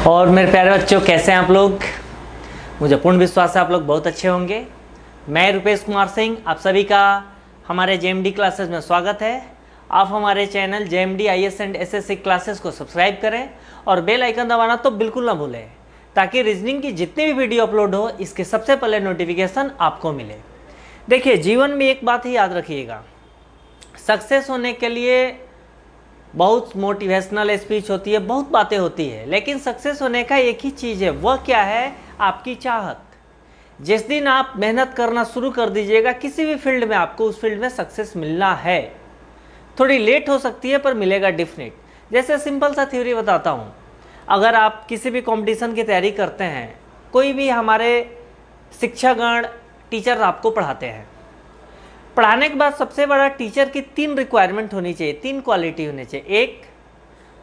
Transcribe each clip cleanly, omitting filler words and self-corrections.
और मेरे प्यारे बच्चों, कैसे हैं आप लोग। मुझे पूर्ण विश्वास है आप लोग बहुत अच्छे होंगे। मैं रुपेश कुमार सिंह, आप सभी का हमारे जेएमडी क्लासेस में स्वागत है। आप हमारे channel JMD IAS and SSC classes को सब्सक्राइब करें और बेल आइकन दबाना तो बिल्कुल ना भूलें, ताकि रीजनिंग की जितनी भी वीडियो अपलोड हो इसके सबसे पहले नोटिफिकेशन आपको मिले। देखिए, जीवन में एक बात ही याद रखिएगा, सक्सेस होने के लिए बहुत मोटिवेशनल स्पीच होती है, बहुत बातें होती है, लेकिन सक्सेस होने का एक ही चीज़ है। वह क्या है? आपकी चाहत। जिस दिन आप मेहनत करना शुरू कर दीजिएगा किसी भी फील्ड में, आपको उस फील्ड में सक्सेस मिलना है। थोड़ी लेट हो सकती है पर मिलेगा डेफिनेट। जैसे सिंपल सा थ्योरी बताता हूँ। अगर आप किसी भी कंपटीशन की तैयारी करते हैं, कोई भी हमारे शिक्षागण टीचर आपको पढ़ाते हैं, पढ़ाने के बाद सबसे बड़ा टीचर की 3 रिक्वायरमेंट होनी चाहिए, 3 क्वालिटी होनी चाहिए। एक,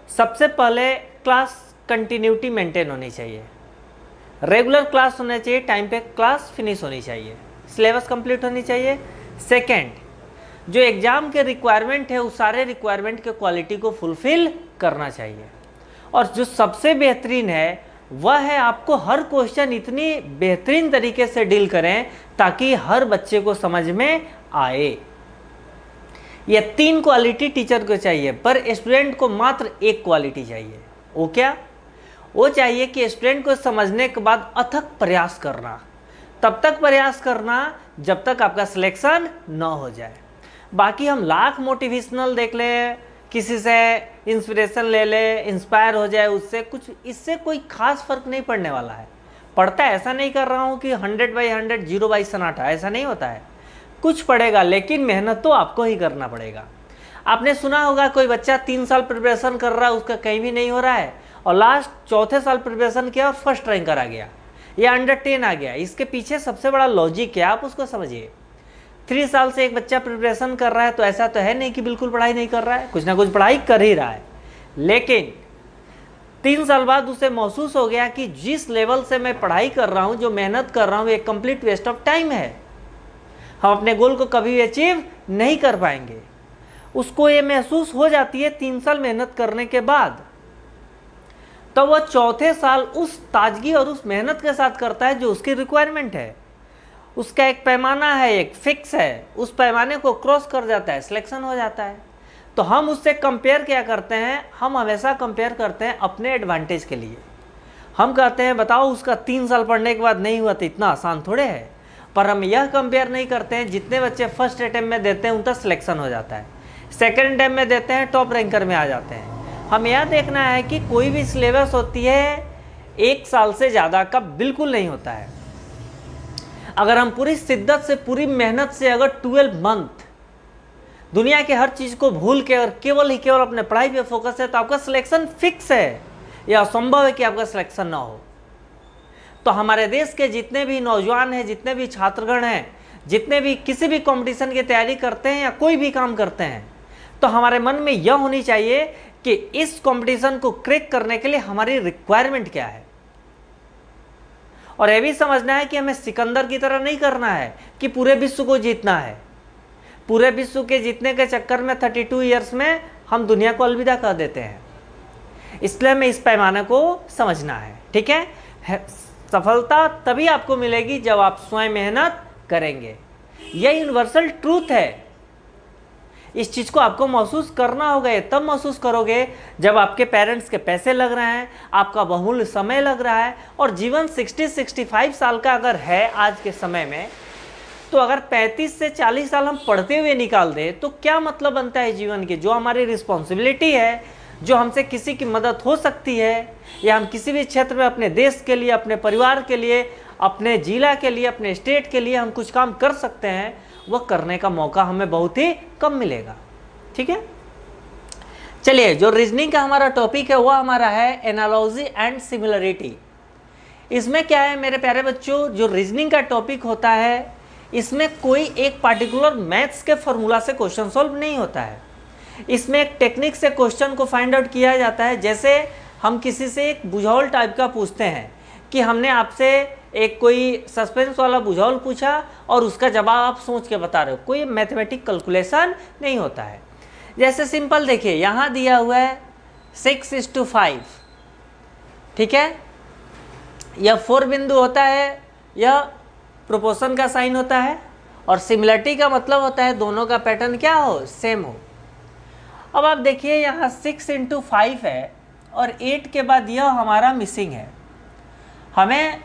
सबसे पहले क्लास कंटिन्यूटी मेंटेन होनी चाहिए, रेगुलर क्लास होना चाहिए, टाइम पे क्लास फिनिश होनी चाहिए, सिलेबस कंप्लीट होनी चाहिए। सेकंड, जो एग्जाम के रिक्वायरमेंट है उस सारे रिक्वायरमेंट के क्वालिटी को फुलफिल करना चाहिए। और जो सबसे बेहतरीन है वह है आपको हर क्वेश्चन इतनी बेहतरीन तरीके से डील करें ताकि हर बच्चे को समझ में आए। ये 3 क्वालिटी टीचर को चाहिए, पर स्टूडेंट को मात्र एक क्वालिटी चाहिए। वो क्या? वो चाहिए कि स्टूडेंट को समझने के बाद अथक प्रयास करना, तब तक प्रयास करना जब तक आपका सिलेक्शन न हो जाए। बाकी हम लाख मोटिवेशनल देख लें, किसी से इंस्पिरेशन ले ले, इंस्पायर हो जाए उससे, कुछ इससे कोई खास फर्क नहीं पड़ने वाला है। पढ़ता है, ऐसा नहीं कर रहा हूँ कि 100/100 0 सन्नाटा, ऐसा नहीं होता है। कुछ पढ़ेगा लेकिन मेहनत तो आपको ही करना पड़ेगा। आपने सुना होगा कोई बच्चा 3 साल प्रिपरेशन कर रहा है, उसका कहीं भी नहीं हो रहा है, और लास्ट चौथे साल प्रिपरेशन किया और फर्स्ट रैंकर आ गया या अंडर 10 आ गया। इसके पीछे सबसे बड़ा लॉजिक क्या, आप उसको समझिए। 3 साल से एक बच्चा प्रिपरेशन कर रहा है तो ऐसा तो है नहीं कि बिल्कुल पढ़ाई नहीं कर रहा है, कुछ ना कुछ पढ़ाई कर ही रहा है। लेकिन 3 साल बाद उसे महसूस हो गया कि जिस लेवल से मैं पढ़ाई कर रहा हूँ, जो मेहनत कर रहा हूँ, एक कंप्लीट वेस्ट ऑफ टाइम है। हम अपने गोल को कभी भी अचीव नहीं कर पाएंगे। उसको ये महसूस हो जाती है 3 साल मेहनत करने के बाद। तो वह चौथे साल उस ताजगी और उस मेहनत के साथ करता है जो उसकी रिक्वायरमेंट है। उसका एक पैमाना है, एक फिक्स है, उस पैमाने को क्रॉस कर जाता है, सिलेक्शन हो जाता है। तो हम उससे कंपेयर क्या करते हैं? हम हमेशा कंपेयर करते हैं अपने एडवांटेज के लिए। हम कहते हैं बताओ उसका 3 साल पढ़ने के बाद नहीं हुआ तो इतना आसान थोड़े है। पर हम यह कंपेयर नहीं करते हैं जितने बच्चे फर्स्ट अटेम्प्ट में देते हैं उनका सिलेक्शन हो जाता है, सेकंड अटेम्प्ट में देते हैं टॉप रैंकर में आ जाते हैं। हम यह देखना है कि कोई भी सिलेबस होती है 1 साल से ज़्यादा का बिल्कुल नहीं होता है। अगर हम पूरी शिद्दत से, पूरी मेहनत से अगर 12 मंथ दुनिया के हर चीज़ को भूल के और केवल ही केवल अपने पढ़ाई पे फोकस है तो आपका सिलेक्शन फिक्स है। यह असंभव है कि आपका सिलेक्शन ना हो। तो हमारे देश के जितने भी नौजवान हैं, जितने भी छात्रगण हैं, जितने भी किसी भी कंपटीशन की तैयारी करते हैं या कोई भी काम करते हैं, तो हमारे मन में यह होनी चाहिए कि इस कंपटीशन को क्रैक करने के लिए हमारी रिक्वायरमेंट क्या है। और यह भी समझना है कि हमें सिकंदर की तरह नहीं करना है कि पूरे विश्व को जीतना है। पूरे विश्व के जीतने के चक्कर में 32 ईयर्स में हम दुनिया को अलविदा कर देते हैं। इसलिए हमें इस पैमाने को समझना है, ठीक है। सफलता तभी आपको मिलेगी जब आप स्वयं मेहनत करेंगे। यह यूनिवर्सल ट्रूथ है। इस चीज़ को आपको महसूस करना होगा। ये तब महसूस करोगे जब आपके पेरेंट्स के पैसे लग रहे हैं, आपका बहुमूल्य समय लग रहा है। और जीवन 60-65 साल का अगर है आज के समय में, तो अगर 35 से 40 साल हम पढ़ते हुए निकाल दें तो क्या मतलब बनता है जीवन के। जो हमारी रिस्पॉन्सिबिलिटी है, जो हमसे किसी की मदद हो सकती है, या हम किसी भी क्षेत्र में अपने देश के लिए, अपने परिवार के लिए, अपने जिला के लिए, अपने स्टेट के लिए हम कुछ काम कर सकते हैं, वह करने का मौका हमें बहुत ही कम मिलेगा, ठीक है। चलिए, जो रीजनिंग का हमारा टॉपिक है वह हमारा है एनालॉजी एंड सिमिलरिटी। इसमें क्या है मेरे प्यारे बच्चों, जो रीजनिंग का टॉपिक होता है इसमें कोई एक पार्टिकुलर मैथ्स के फॉर्मूला से क्वेश्चन सॉल्व नहीं होता है। इसमें एक टेक्निक से क्वेश्चन को फाइंड आउट किया जाता है। जैसे हम किसी से एक बुझाउल टाइप का पूछते हैं कि हमने आपसे एक कोई सस्पेंस वाला बुझाउल पूछा और उसका जवाब आप सोच के बता रहे हो, कोई मैथमेटिक कैलकुलेशन नहीं होता है। जैसे सिंपल देखिए, यहाँ दिया हुआ है 6:5, ठीक है। यह 4 बिंदु होता है, यह प्रोपोर्शन का साइन होता है, और सिमिलरिटी का मतलब होता है दोनों का पैटर्न क्या हो, सेम हो। अब आप देखिए यहाँ 6 × 5 है और 8 के बाद यह हमारा मिसिंग है। हमें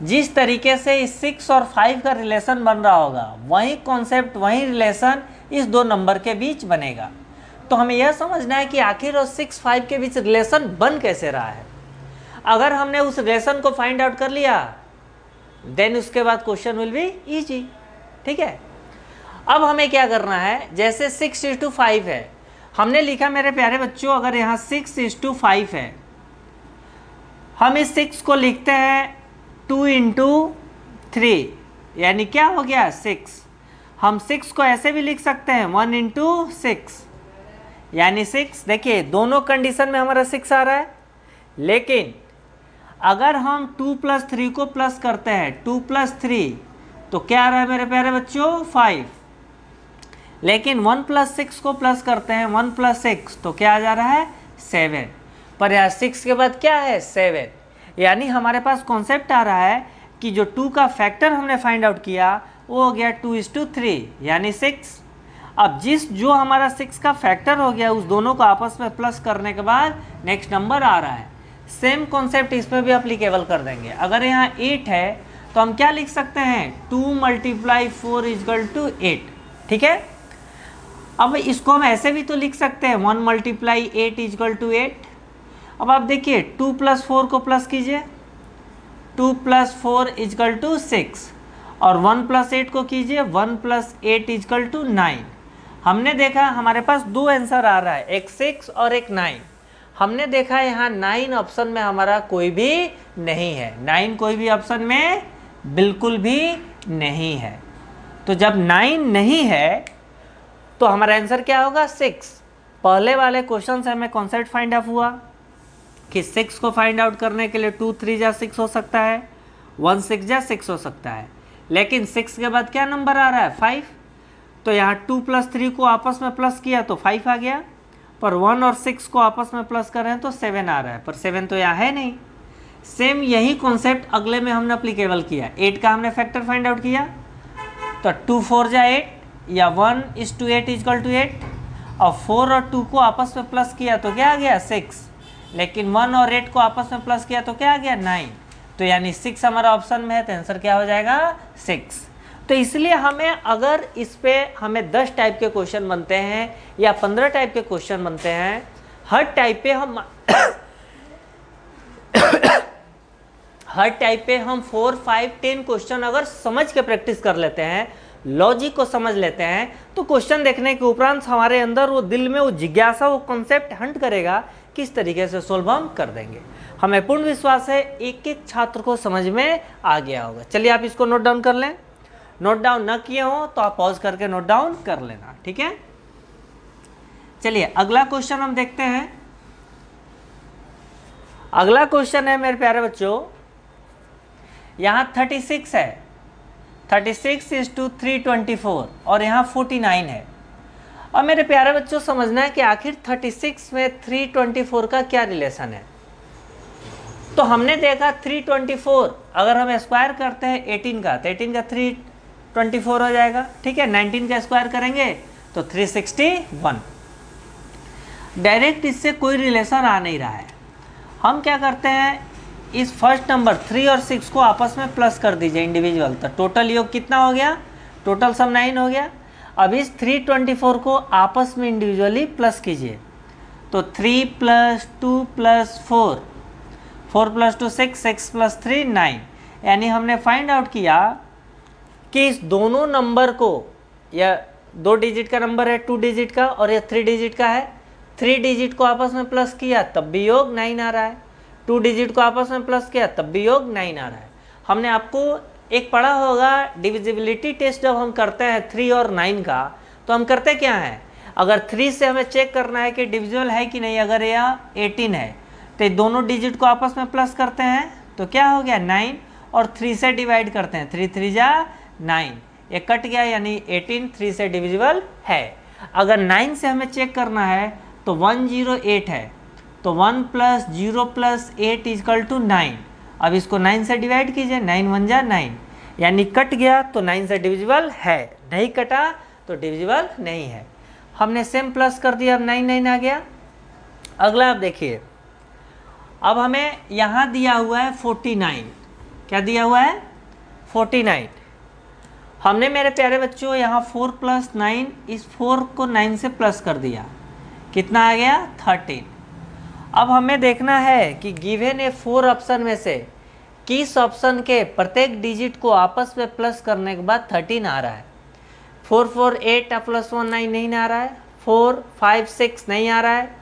जिस तरीके से इस 6 और 5 का रिलेशन बन रहा होगा वही कॉन्सेप्ट, वही रिलेशन इस दो नंबर के बीच बनेगा। तो हमें यह समझना है कि आखिर और 6, 5 के बीच रिलेशन बन कैसे रहा है। अगर हमने उस रिलेशन को फाइंड आउट कर लिया देन उसके बाद क्वेश्चन विल बी इजी, ठीक है। अब हमें क्या करना है, जैसे 6 × 5 है, हमने लिखा मेरे प्यारे बच्चों, अगर यहाँ 6 × 5 है, हम इस 6 को लिखते हैं 2 × 3, यानी क्या हो गया 6। हम 6 को ऐसे भी लिख सकते हैं 1 × 6, यानी 6। देखिए दोनों कंडीशन में हमारा 6 आ रहा है, लेकिन अगर हम 2 + 3 को प्लस करते हैं, 2 + 3 तो क्या आ रहा है मेरे प्यारे बच्चों 5, लेकिन 1 + 6 को प्लस करते हैं, 1 + 6 तो क्या आ जा रहा है 7, पर यहाँ 6 के बाद क्या है 7, यानी हमारे पास कॉन्सेप्ट आ रहा है कि जो 2 का फैक्टर हमने फाइंड आउट किया वो हो गया 2:3 यानी 6। अब जो हमारा 6 का फैक्टर हो गया उस दोनों को आपस में प्लस करने के बाद नेक्स्ट नंबर आ रहा है। सेम कॉन्सेप्ट इस पर भी अप्लीकेबल कर देंगे। अगर यहाँ 8 है तो हम क्या लिख सकते हैं 2 × 4 = 8, ठीक है। अब इसको हम ऐसे भी तो लिख सकते हैं 1 × 8 = 8। अब आप देखिए 2 + 4 को प्लस कीजिए, 2 + 4 = 6, और 1 + 8 को कीजिए, 1 + 8 = 9। हमने देखा हमारे पास दो आंसर आ रहा है, एक 6 और एक 9। हमने देखा यहाँ 9 ऑप्शन में हमारा कोई भी नहीं है, 9 कोई भी ऑप्शन में बिल्कुल भी नहीं है। तो जब 9 नहीं है तो हमारा आंसर क्या होगा 6। पहले वाले क्वेश्चन से हमें कॉन्सेप्ट फाइंड आउट हुआ कि 6 को फाइंड आउट करने के लिए 2 × 3 = 6 हो सकता है, 1 × 6 = 6 हो सकता है, लेकिन 6 के बाद क्या नंबर आ रहा है 5। तो यहाँ 2 + 3 को आपस में प्लस किया तो 5 आ गया, पर 1 और 6 को आपस में प्लस कर रहे हैं तो 7 आ रहा है, पर 7 तो यहाँ है नहीं। सेम यही कॉन्सेप्ट अगले में हमने अप्लीकेबल किया। 8 का हमने फैक्टर फाइंड आउट किया तो 2 × 4 = 8 या 1:8 = 8, और 4 और 2 को आपस में प्लस किया तो क्या आ गया 6, लेकिन 1 और 8 को आपस में प्लस किया तो क्या आ गया 9। तो यानी 6 हमारा ऑप्शन में है, तो आंसर क्या हो जाएगा 6। तो इसलिए हमें अगर इस पे हमें 10 टाइप के क्वेश्चन बनते हैं या 15 टाइप के क्वेश्चन बनते हैं, हर टाइप पे हम हर टाइप पे हम 4, 5, 10 क्वेश्चन अगर समझ के प्रैक्टिस कर लेते हैं, लॉजिक को समझ लेते हैं, तो क्वेश्चन देखने के उपरांत हमारे अंदर वो दिल में वो जिज्ञासा, वो कॉन्सेप्ट हंट करेगा, किस तरीके से सोल्व हम कर देंगे। हमें पूर्ण विश्वास है एक एक छात्र को समझ में आ गया होगा। चलिए आप इसको नोट डाउन कर लें, नोट डाउन न किए हो तो आप पॉज करके नोट डाउन कर लेना, ठीक है। चलिए अगला क्वेश्चन हम देखते हैं। अगला क्वेश्चन है मेरे प्यारे बच्चों, यहाँ 36 है, 36 × 324 और यहाँ 49 है। और मेरे प्यारे बच्चों समझना है कि आखिर 36 में 324 का क्या रिलेशन है। तो हमने देखा 324 अगर हम स्क्वायर करते हैं 18 का तो 18 का 324 हो जाएगा, ठीक है। 19 का स्क्वायर करेंगे तो 361। डायरेक्ट इससे कोई रिलेशन आ नहीं रहा है। हम क्या करते हैं, इस फर्स्ट नंबर 3 और 6 को आपस में प्लस कर दीजिए इंडिविजुअल, तो टोटल योग कितना हो गया, टोटल सम 9 हो गया। अब इस 324 को आपस में इंडिविजुअली प्लस कीजिए, तो 3 + 2 + 4, 4 + 2 6, 6 + 3 9। यानी हमने फाइंड आउट किया कि इस दोनों नंबर को, या 2 डिजिट का नंबर है 2 डिजिट का और यह 3 डिजिट का है, 3 डिजिट को आपस में प्लस किया तब भी योग 9 आ रहा है, 2 डिजिट को आपस में प्लस किया तब भी योग 9 आ रहा है। हमने आपको एक पढ़ा होगा डिविजिबिलिटी टेस्ट, जब हम करते हैं 3 और 9 का तो हम करते क्या हैं, अगर 3 से हमें चेक करना है कि डिविजिबल है कि नहीं, अगर यह 18 है तो दोनों डिजिट को आपस में प्लस करते हैं तो क्या हो गया 9, और 3 से डिवाइड करते हैं, 3 3 जा 9, ये कट गया, यानी 18 3 से डिविजिबल है। अगर 9 से हमें चेक करना है तो 108 है, तो 1 प्लस 0 प्लस 8 इजकल टू 9। अब इसको 9 से डिवाइड कीजिए, 9 1 जा 9, यानी कट गया तो 9 से डिविजिबल है, नहीं कटा तो डिविजिबल नहीं है। हमने सेम प्लस कर दिया, अब 9 9 आ गया। अगला आप देखिए, अब हमें यहाँ दिया हुआ है 49, क्या दिया हुआ है 49। हमने मेरे प्यारे बच्चों यहाँ 4 प्लस 9, इस 4 को 9 से प्लस कर दिया, कितना आ गया 13। अब हमें देखना है कि गिवन ए 4 ऑप्शन में से किस ऑप्शन के प्रत्येक डिजिट को आपस में प्लस करने के बाद 13 आ रहा है। 4 4 8 प्लस 1 9 नहीं आ रहा है, 4 5 6 नहीं आ रहा है,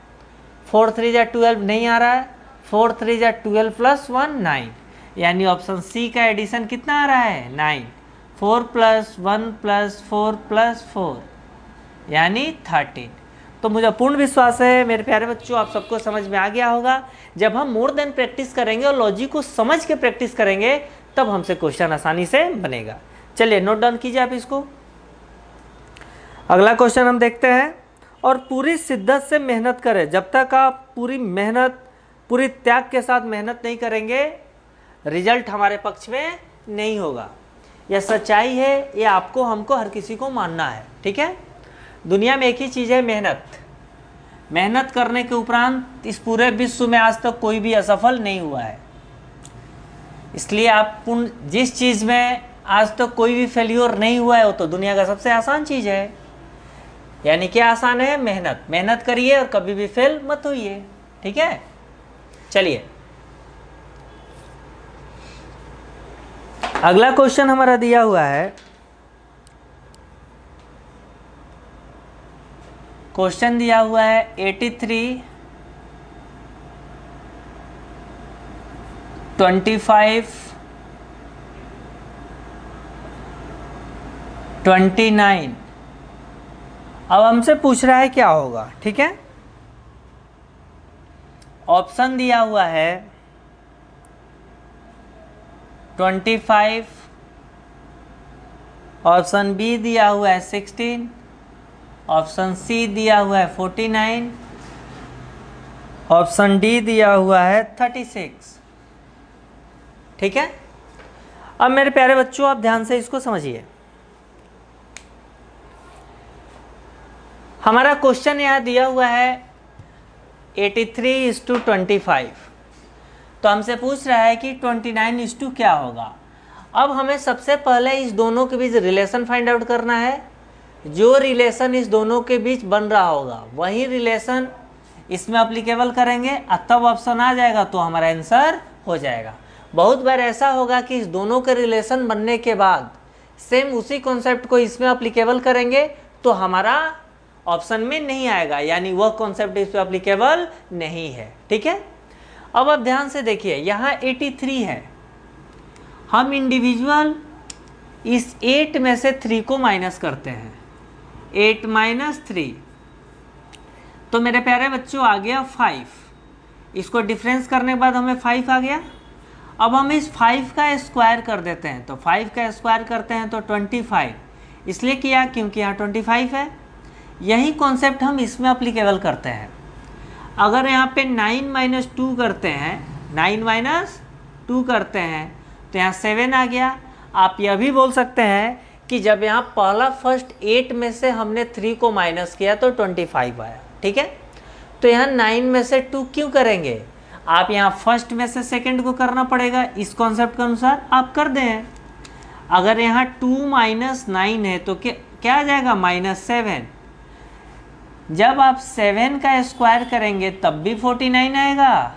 4 3 जा 12 नहीं आ रहा है, 4 3 जा 12 प्लस 1 9, यानी ऑप्शन सी का एडिशन कितना आ रहा है 9। 4 प्लस 1 प्लस 4 प्लस 4 यानी 13। तो मुझे पूर्ण विश्वास है मेरे प्यारे बच्चों आप सबको समझ में आ गया होगा। जब हम मोर देन प्रैक्टिस करेंगे और लॉजिक को समझ के प्रैक्टिस करेंगे तब हमसे क्वेश्चन आसानी से बनेगा। चलिए नोट डाउन कीजिए आप इसको। अगला क्वेश्चन हम देखते हैं, और पूरी शिद्दत से मेहनत करें। जब तक आप पूरी त्याग के साथ मेहनत नहीं करेंगे रिजल्ट हमारे पक्ष में नहीं होगा। यह सच्चाई है, ये आपको हमको हर किसी को मानना है, ठीक है। दुनिया में एक ही चीज़ है मेहनत करने के उपरांत इस पूरे विश्व में आज तक कोई भी असफल नहीं हुआ है। इसलिए आप जिस चीज़ में आज तक कोई भी फेल्योर नहीं हुआ है वो तो दुनिया का सबसे आसान चीज़ है। यानी क्या आसान है, मेहनत करिए और कभी भी फेल मत होइए, ठीक है। चलिए अगला क्वेश्चन हमारा दिया हुआ है, क्वेश्चन दिया हुआ है 83 25 29। अब हमसे पूछ रहा है क्या होगा, ठीक है। ऑप्शन दिया हुआ है 25, ऑप्शन बी दिया हुआ है 16, ऑप्शन सी दिया हुआ है 49, ऑप्शन डी दिया हुआ है 36, ठीक है। अब मेरे प्यारे बच्चों आप ध्यान से इसको समझिए। हमारा क्वेश्चन यहाँ दिया हुआ है 83:25, तो हमसे पूछ रहा है कि 29:2 क्या होगा। अब हमें सबसे पहले इस दोनों के बीच रिलेशन फाइंड आउट करना है। जो रिलेशन इस दोनों के बीच बन रहा होगा वही रिलेशन इसमें अप्लीकेबल करेंगे, तब ऑप्शन आ जाएगा तो हमारा आंसर हो जाएगा। बहुत बार ऐसा होगा कि इस दोनों के रिलेशन बनने के बाद सेम उसी कॉन्सेप्ट को इसमें अप्लीकेबल करेंगे तो हमारा ऑप्शन में नहीं आएगा, यानी वह कॉन्सेप्ट इस पर अप्लीकेबल नहीं है, ठीक है। अब आप ध्यान से देखिए, यहाँ 83 है, हम इंडिविजुअल इस 8 में से 3 को माइनस करते हैं, 8 - 3, तो मेरे प्यारे बच्चों आ गया 5। इसको डिफरेंस करने के बाद हमें 5 आ गया। अब हम इस 5 का स्क्वायर कर देते हैं, तो 5 का स्क्वायर करते हैं तो 25, इसलिए किया क्योंकि यहाँ 25 है। यही कॉन्सेप्ट हम इसमें अप्लीकेबल करते हैं। अगर यहाँ पे 9 - 2 करते हैं, 9 - 2 करते हैं तो यहाँ 7 आ गया। आप यह भी बोल सकते हैं कि जब यहाँ पहला फर्स्ट 8 में से हमने 3 को माइनस किया तो 25 आया, ठीक है। तो यहाँ 9 में से 2 क्यों करेंगे, आप यहाँ फर्स्ट में से सेकंड को करना पड़ेगा, इस कॉन्सेप्ट के अनुसार आप कर दें। अगर यहाँ 2 - 9 है तो क्या आ जाएगा -7। जब आप 7 का स्क्वायर करेंगे तब भी 49 आएगा,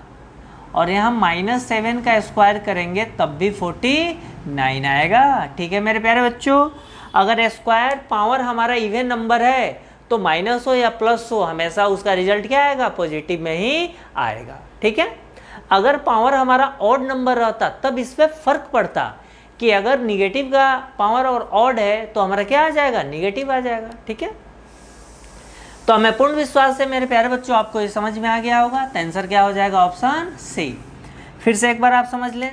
और यहाँ -7 का स्क्वायर करेंगे तब भी 49 आएगा, ठीक है मेरे प्यारे बच्चों। अगर स्क्वायर पावर हमारा इवन नंबर है तो माइनस हो या प्लस हो हमेशा उसका रिजल्ट क्या आएगा, पॉजिटिव में ही आएगा, ठीक है। अगर पावर हमारा ऑड नंबर रहता तब इस पर फर्क पड़ता कि अगर निगेटिव का पावर और ऑड है तो हमारा क्या आ जाएगा, निगेटिव आ जाएगा, ठीक है। तो हमें पूर्ण विश्वास है मेरे प्यारे बच्चों आपको ये समझ में आ गया होगा। तो आंसर क्या हो जाएगा, ऑप्शन सी। फिर से एक बार आप समझ लें,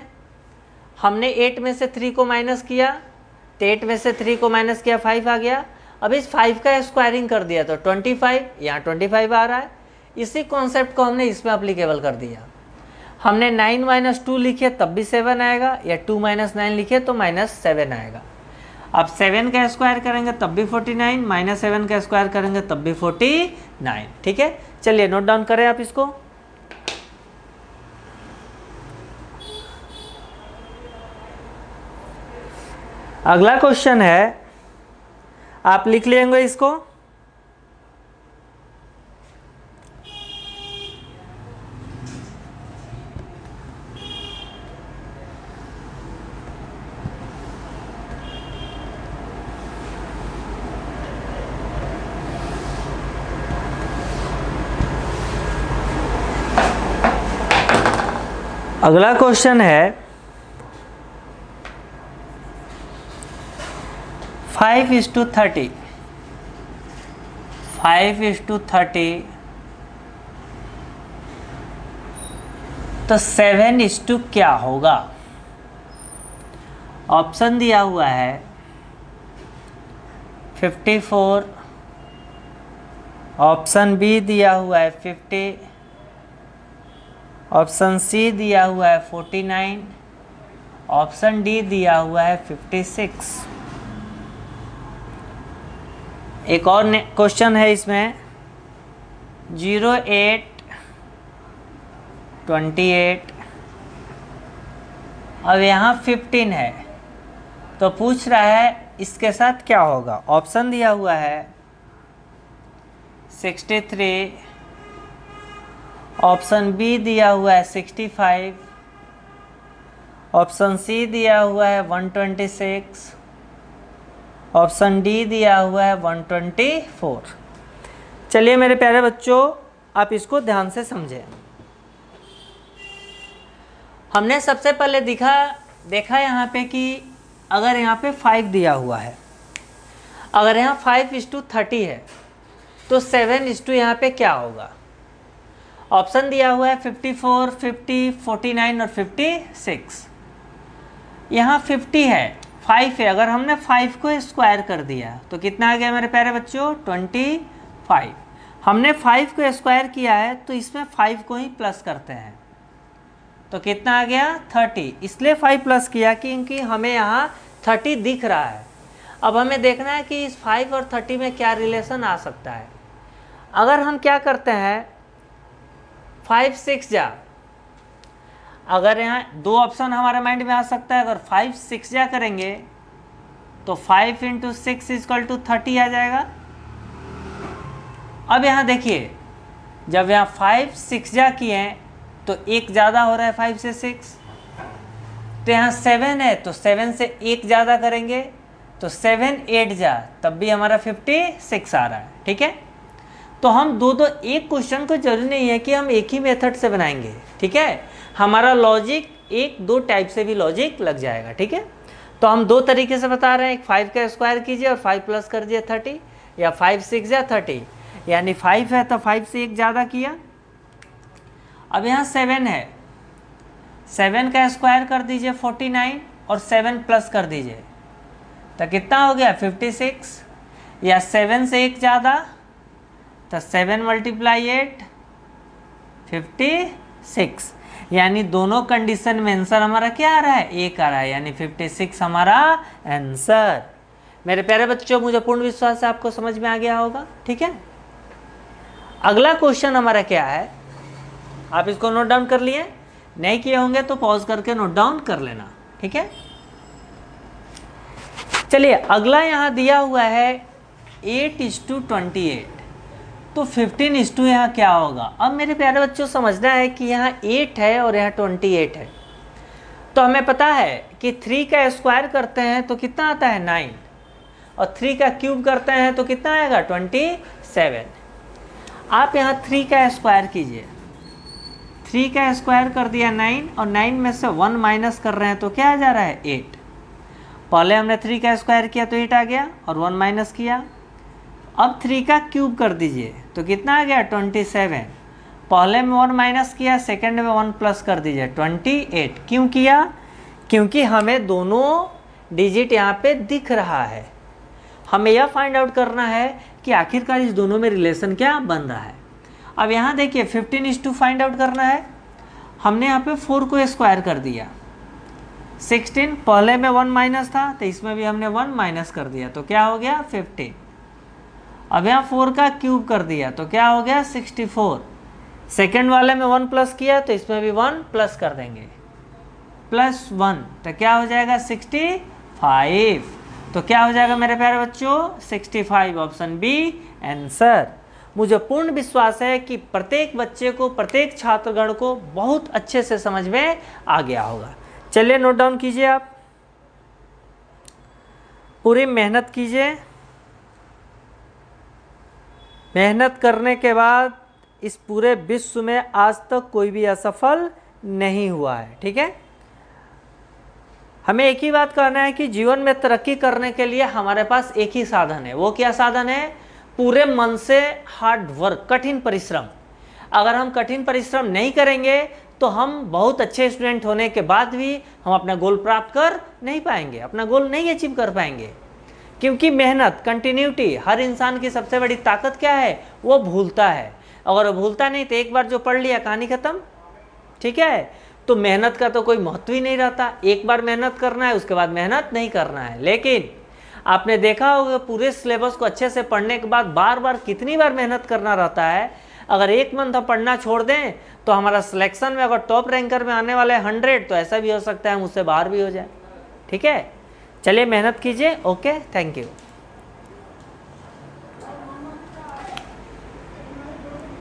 हमने 8 में से 3 को माइनस किया, तो 8 में से 3 को माइनस किया 5 आ गया। अब इस 5 का स्क्वायरिंग कर दिया तो 25, यहाँ 25 आ रहा है। इसी कॉन्सेप्ट को हमने इसमें अप्लीकेबल कर दिया। हमने 9 माइनस 2 लिखे तब भी 7 आएगा, या 2 माइनस 9 लिखे तो -7 आएगा। अब 7 का स्क्वायर करेंगे तब भी 49, -7 का स्क्वायर करेंगे तब भी 49। ठीक है, चलिए नोट डाउन करें आप इसको। अगला क्वेश्चन है, आप लिख लेंगे इसको। अगला क्वेश्चन है 5:30। 5:30 तो 7 क्या होगा? ऑप्शन दिया हुआ है 54, ऑप्शन बी दिया हुआ है 50, ऑप्शन सी दिया हुआ है 49, ऑप्शन डी दिया हुआ है 56। एक और क्वेश्चन है इसमें 08:28। अब यहाँ 15 है तो पूछ रहा है इसके साथ क्या होगा। ऑप्शन दिया हुआ है 63, ऑप्शन बी दिया हुआ है 65, ऑप्शन सी दिया हुआ है 126, ऑप्शन डी दिया हुआ है 124। चलिए मेरे प्यारे बच्चों, आप इसको ध्यान से समझें। हमने सबसे पहले देखा यहाँ पे कि अगर यहाँ पे 5 दिया हुआ है, अगर यहाँ 5:30 है तो 7 यहाँ पे क्या होगा। ऑप्शन दिया हुआ है 54, 50, 49 और 56। यहाँ 50 है, 5 है, अगर हमने 5 को स्क्वायर कर दिया तो कितना आ गया मेरे प्यारे बच्चों 25। हमने 5 को स्क्वायर किया है तो इसमें 5 को ही प्लस करते हैं तो कितना आ गया 30। इसलिए 5 प्लस किया क्योंकि हमें यहाँ 30 दिख रहा है। अब हमें देखना है कि इस 5 और 30 में क्या रिलेशन आ सकता है। अगर हम क्या करते हैं 5 6 जा, अगर यहाँ दो ऑप्शन हमारे माइंड में आ सकता है। अगर 5 6 जा करेंगे तो 5 × 6 = 30 आ जाएगा। अब यहाँ देखिए, जब यहाँ 5 6 जा किए तो एक ज़्यादा हो रहा है 5 से 6, तो यहाँ 7 है तो 7 से एक ज़्यादा करेंगे तो 7 8 जा, तब भी हमारा 56 आ रहा है। ठीक है, तो हम दो एक क्वेश्चन को जरूरी नहीं है कि हम एक ही मेथड से बनाएंगे। ठीक है, हमारा लॉजिक एक दो टाइप से भी लॉजिक लग जाएगा। ठीक है, तो हम दो तरीके से बता रहे हैं, 5 का स्क्वायर कीजिए और 5 प्लस कर दिए 30, या 5 6 या 30, यानी 5 है तो 5 से एक ज़्यादा किया। अब यहाँ 7 है, 7 का स्क्वायर कर दीजिए 49 और 7 प्लस कर दीजिए तो कितना हो गया 56, या 7 से एक ज़्यादा तो 7 × 8 56, यानी दोनों कंडीशन में आंसर हमारा क्या आ रहा है एक आ रहा है, यानी 56 हमारा आंसर। मेरे प्यारे बच्चों, मुझे पूर्ण विश्वास है आपको समझ में आ गया होगा। ठीक है, अगला क्वेश्चन हमारा क्या है, आप इसको नोट डाउन कर लिए, नहीं किए होंगे तो पॉज करके नोट डाउन कर लेना। ठीक है, चलिए अगला यहाँ दिया हुआ है 8:28, तो 15 यहाँ क्या होगा। अब मेरे प्यारे बच्चों समझना है कि यहाँ 8 है और यहाँ 28 है, तो हमें पता है कि 3 का स्क्वायर करते हैं तो कितना आता है 9, और 3 का क्यूब करते हैं तो कितना आएगा 27। आप यहाँ 3 का स्क्वायर कीजिए, 3 का स्क्वायर कर दिया 9, और 9 में से 1 माइनस कर रहे हैं तो क्या आ जा रहा है 8। पहले हमने 3 का स्क्वायर किया तो 8 आ गया और 1 माइनस किया। अब 3 का क्यूब कर दीजिए तो कितना आ गया 27। पहले में 1 माइनस किया, सेकंड में 1 प्लस कर दीजिए 28। क्यों किया? क्योंकि हमें दोनों डिजिट यहाँ पे दिख रहा है। हमें यह फाइंड आउट करना है कि आखिरकार इस दोनों में रिलेशन क्या बन रहा है। अब यहाँ देखिए 15:2 फाइंड आउट करना है। हमने यहाँ पे 4 को स्क्वायर कर दिया। 16 पहले में 1 माइनस था तो इसमें भी हमने 1 माइनस कर दिया, तो क्या हो गया 15। अब यहाँ 4 का क्यूब कर दिया तो क्या हो गया 64। सेकेंड वाले में 1 प्लस किया तो इसमें भी 1 प्लस कर देंगे, +1 तो क्या हो जाएगा 65। तो क्या हो जाएगा मेरे प्यारे बच्चों 65, ऑप्शन बी आंसर। मुझे पूर्ण विश्वास है कि प्रत्येक बच्चे को, प्रत्येक छात्रगण को बहुत अच्छे से समझ में आ गया होगा। चलिए नोट डाउन कीजिए, आप पूरी मेहनत कीजिए। मेहनत करने के बाद इस पूरे विश्व में आज तक कोई भी असफल नहीं हुआ है, ठीक है। हमें एक ही बात कहना है कि जीवन में तरक्की करने के लिए हमारे पास एक ही साधन है। वो क्या साधन है? पूरे मन से हार्ड वर्क, कठिन परिश्रम। अगर हम कठिन परिश्रम नहीं करेंगे तो हम बहुत अच्छे स्टूडेंट होने के बाद भी हम अपना गोल प्राप्त कर नहीं पाएंगे, अपना गोल नहीं अचीव कर पाएंगे। क्योंकि मेहनत, कंटिन्यूटी, हर इंसान की सबसे बड़ी ताकत क्या है? वो भूलता है। अगर वो भूलता नहीं तो एक बार जो पढ़ लिया कहानी खत्म, ठीक है। तो मेहनत का तो कोई महत्व ही नहीं रहता। एक बार मेहनत करना है, उसके बाद मेहनत नहीं करना है। लेकिन आपने देखा होगा पूरे सिलेबस को अच्छे से पढ़ने के बाद बार बार कितनी बार मेहनत करना रहता है। अगर एक मंथ हम पढ़ना छोड़ दें तो हमारा सिलेक्शन में अगर टॉप रैंकर में आने वाले 100, तो ऐसा भी हो सकता है हम उससे बाहर भी हो जाए, ठीक है। चलिए मेहनत कीजिए। Okay, thank you.